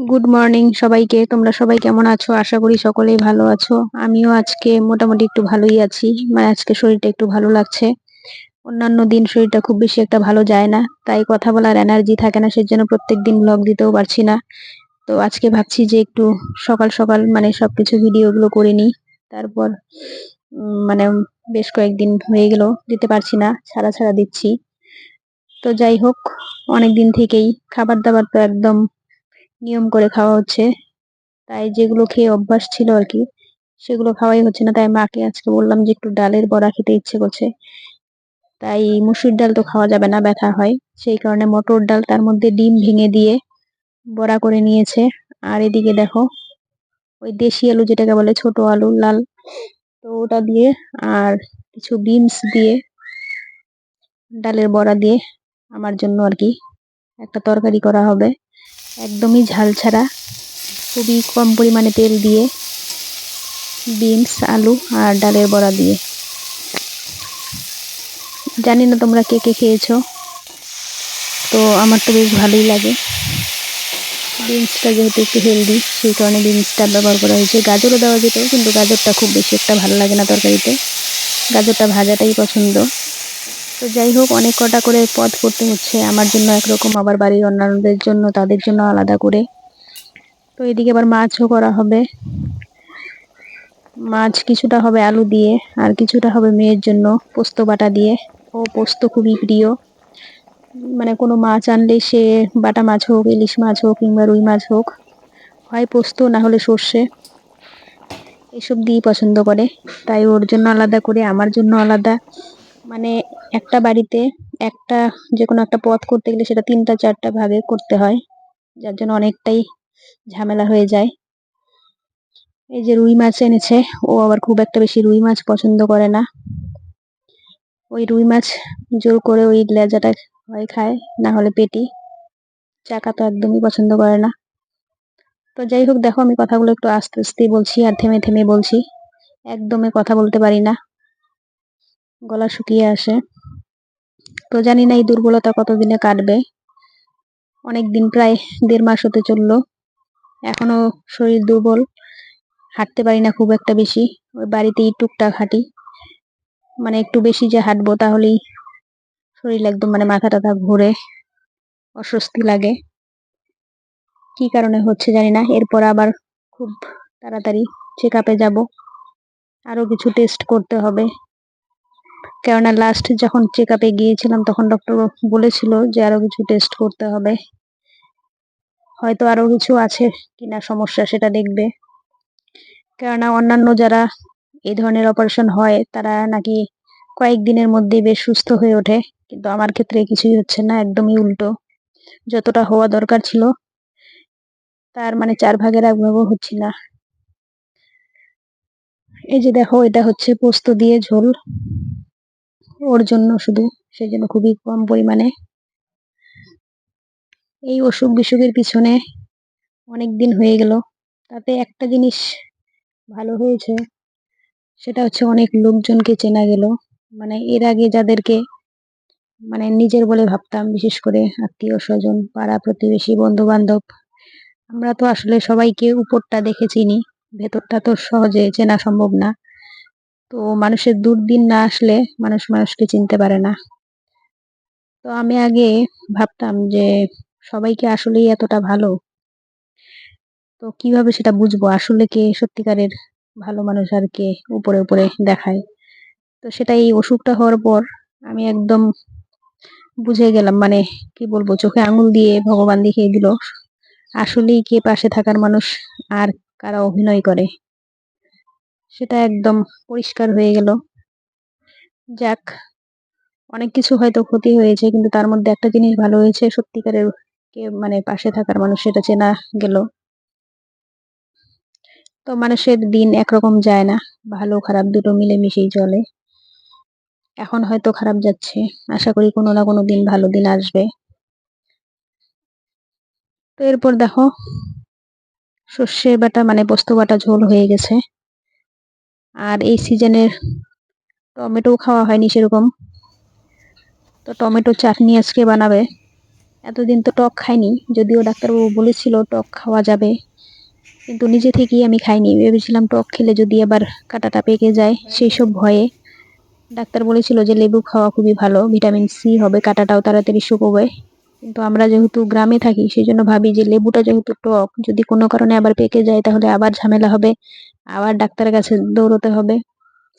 Good morning সবাইকে। তোমরা সবাই কেমন আছো? আশা করি সকলেই ভালো আছো। আমিও আজকে মোটামুটি একটু ভালোই আছি। মানে আজকে শরীরটা একটু ভালো লাগছে। অন্যান্য দিন শরীরটা খুব বেশি একটা ভালো যায় না, তাই কথা বলার এনার্জি থাকে না, সেজন্য প্রত্যেক দিন ব্লগ দিতেও পারছি না। তো আজকে ভাবছি যে একটু সকাল সকাল মানে সবকিছু ভিডিওগুলো করে নিই। তারপর মানে বেশ কয়েকদিন হয়ে গেল দিতে পারছি না, ছাড়া ছাড়া দিচ্ছি। তো যাই হোক, অনেক দিন থেকেই খাবার দাবার তো একদম নিয়ম করে খাওয়া হচ্ছে। তাই যেগুলো খেয়ে অভ্যাস ছিল আর কি, সেগুলো খাওয়াই হচ্ছে না। তাই মাকে আজকে বললাম যে একটু ডালের বড়া খেতে ইচ্ছে করছে। তাই মুসুর ডাল তো খাওয়া যাবে না, ব্যথা হয়। সেই কারণে মটর ডাল, তার মধ্যে ডিম ভেঙে দিয়ে বড়া করে নিয়েছে। আর এদিকে দেখো, ওই দেশি আলু যেটাকে বলে, ছোট আলু লাল, তো ওটা দিয়ে আর কিছু বিনস দিয়ে ডালের বড়া দিয়ে আমার জন্য আর কি একটা তরকারি করা হবে। একদমই ঝাল ছাড়া, খুবই কম পরিমাণে তেল দিয়ে, বিনস আলু আর ডালের বড়া দিয়ে। জানি না তোমরা কে কে খেয়েছো, তো আমার তো বেশ ভালোই লাগে। বিনসটা যেহেতু একটু হেলদি, সেই কারণে বিনসটা ব্যবহার করা হয়েছে। গাজরও দেওয়া যেত, কিন্তু গাজরটা খুব বেশি একটা ভালো লাগে না তরকারিতে। গাজরটা ভাজাটাই পছন্দ। তো যাই হোক, অনেক কটা করে পদ করতে হচ্ছে। আমার জন্য একরকম, আবার বাড়ির অন্যান্যদের জন্য, তাদের জন্য আলাদা করে। তো এদিকে আবার মাছও করা হবে। মাছ কিছুটা হবে আলু দিয়ে, আর কিছুটা হবে মেয়ের জন্য পোস্ত বাটা দিয়ে। ও পোস্ত খুবই প্রিয়। মানে কোনো মাছ আনলে সে, বাটা মাছ হোক, ইলিশ মাছ হোক কিংবা রুই মাছ হোক, হয় পোস্ত না হলে সর্ষে, এসব দিয়েই পছন্দ করে। তাই ওর জন্য আলাদা করে, আমার জন্য আলাদা। মানে একটা বাড়িতে একটা, যে কোনো একটা পদ করতে গেলে সেটা 3টা 4টা ভাগে করতে হয়, যার জন্য অনেকটাই ঝামেলা হয়ে যায়। এই যে রুই মাছ এনেছে, ও আবার খুব একটা বেশি রুই মাছ পছন্দ করে না। ওই রুই মাছ জোর করে ওই লেজাটা হয় খায়, না হলে পেটি। চাকা তো একদমই পছন্দ করে না। তো যাই হোক, দেখো আমি কথাগুলো একটু আস্তে আস্তে বলছি আর থেমে থেমে বলছি। একদমই কথা বলতে পারি না, গলা শুকিয়ে আসে। তো জানি না এই দুর্বলতা কতদিনে কাটবে। অনেক দিন, প্রায় 1.5 মাস হতে চললো, এখনো শরীর দুর্বল। হাঁটতে পারি না খুব একটা বেশি, ওই বাড়িতেই টুকটাক হাঁটি। মানে একটু বেশি যে হাঁটবো তাহলেই শরীর একদম মানে মাথা টাথা ঘুরে, অস্বস্তি লাগে। কি কারণে হচ্ছে জানি না। এরপর আবার খুব তাড়াতাড়ি চেক আপে যাবো, আরো কিছু টেস্ট করতে হবে। কেননা লাস্ট যখন চেক আপে গিয়েছিলাম, তখন ডক্টর বলেছিল যে আরো কিছু টেস্ট করতে হবে। হয়তো আরো কিছু আছে কিনা সমস্যা, সেটা দেখবে। কেননা অন্যান্য যারা এই ধরনের অপারেশন হয়, তারা নাকি কয়েকদিনের মধ্যেই বেশ সুস্থ হয়ে ওঠে, কিন্তু আমার ক্ষেত্রে কিছুই হচ্ছে না, একদমই উল্টো। যতটা হওয়া দরকার ছিল, তার মানে 1/4 হচ্ছি না। এই যে দেখো, এটা হচ্ছে পোস্ত দিয়ে ঝোল, ওর জন্য শুধু, সেই জন্য খুবই কম পরিমাণে। এই অসুখ বিসুখের পিছনে অনেক দিন হয়ে গেল, তাতে একটা জিনিস ভালো হয়েছে, সেটা হচ্ছে অনেক লোকজনকে চেনা গেল। মানে এর আগে যাদেরকে মানে নিজের বলে ভাবতাম, বিশেষ করে আত্মীয় স্বজন, পাড়া প্রতিবেশী, বন্ধু বান্ধব, আমরা তো আসলে সবাইকে উপরটা দেখে চিনি, ভেতরটা তো সহজে চেনা সম্ভব না। তো মানুষের দুর্দিন না আসলে মানুষ মানুষকে চিনতে পারে না। তো আমি আগে ভাবতাম যে সবাইকে আসলেই এতটা ভালো, তো কিভাবে সেটা বুঝবো আসলে কে সত্যিকারের ভালো মানুষ আর কে উপরে উপরে দেখায়। তো সেটা এই অসুখটা হওয়ার পর আমি একদম বুঝে গেলাম। মানে কি বলবো, চোখে আঙুল দিয়ে ভগবান দেখিয়ে দিল আসলেই কে পাশে থাকার মানুষ আর কারা অভিনয় করে, সেটা একদম পরিষ্কার হয়ে গেল। যাক, অনেক কিছু হয়তো ক্ষতি হয়েছে, কিন্তু তার মধ্যে একটা জিনিস ভালো হয়েছে, সত্যিকারের কে মানে পাশে থাকার মানুষ, সেটা চেনা গেল। তো মানুষের দিন একরকম যায় না, ভালো খারাপ দুটো মিলেমিশেই চলে। এখন হয়তো খারাপ যাচ্ছে, আশা করি কোনো না কোনো দিন ভালো দিন আসবে। তো এরপর দেখো, সর্ষে বাটা মানে পোস্ত বাটা ঝোল হয়ে গেছে। আর এই সিজনের টমেটো খাওয়া হয়নি সেরকম, তো টমেটো চাটনি আজকে বানাবে। এতদিন তো টক খাইনি, যদিও ডাক্তারবাবু বলেছিল টক খাওয়া যাবে, কিন্তু নিজে থেকেই আমি খাইনি। ভেবেছিলাম টক খেলে যদি আবার কাঁটাটা পেকে যায় সেই সব ভয়ে। ডাক্তার বলেছিল যে লেবু খাওয়া খুবই ভালো, ভিটামিন সি হবে, কাঁটাটাও তাড়াতাড়ি শুকোবে। কিন্তু আমরা যেহেতু গ্রামে থাকি সেই জন্য ভাবি যে লেবুটা যেহেতু টক, যদি কোনো কারণে আবার পেকে যায় তাহলে আবার ঝামেলা হবে, আবার ডাক্তারের কাছে দৌড়তে হবে।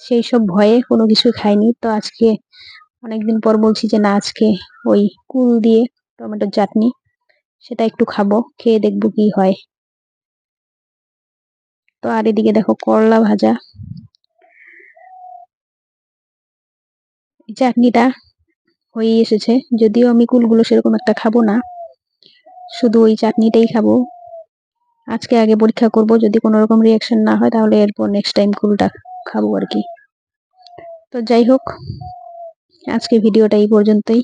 সেই সব ভয়ে কোনো কিছু খাইনি। তো আজকে অনেকদিন পর বলছি যে না, আজকে ওই কুল দিয়ে টমেটোর চাটনি সেটা একটু খাবো, খেয়ে দেখবো কি হয়। তো আর এদিকে দেখো করলা ভাজা। চাটনিটা হয়ে এসেছে, যদিও আমি কুলগুলো সেরকম একটা খাবো না, শুধু ওই চাটনিটাই খাবো। আজকে আগে পরীক্ষা করব, যদি কোনো রকম রিয়াকশন না হয় তাহলে এরপর নেক্সট টাইম কুলটা খাবো আর কি। তো যাই হোক, আজকে ভিডিওটা এই পর্যন্তই।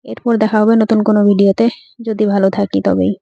এরপর দেখা হবে নতুন কোনো ভিডিওতে, যদি ভালো থাকি তবেই।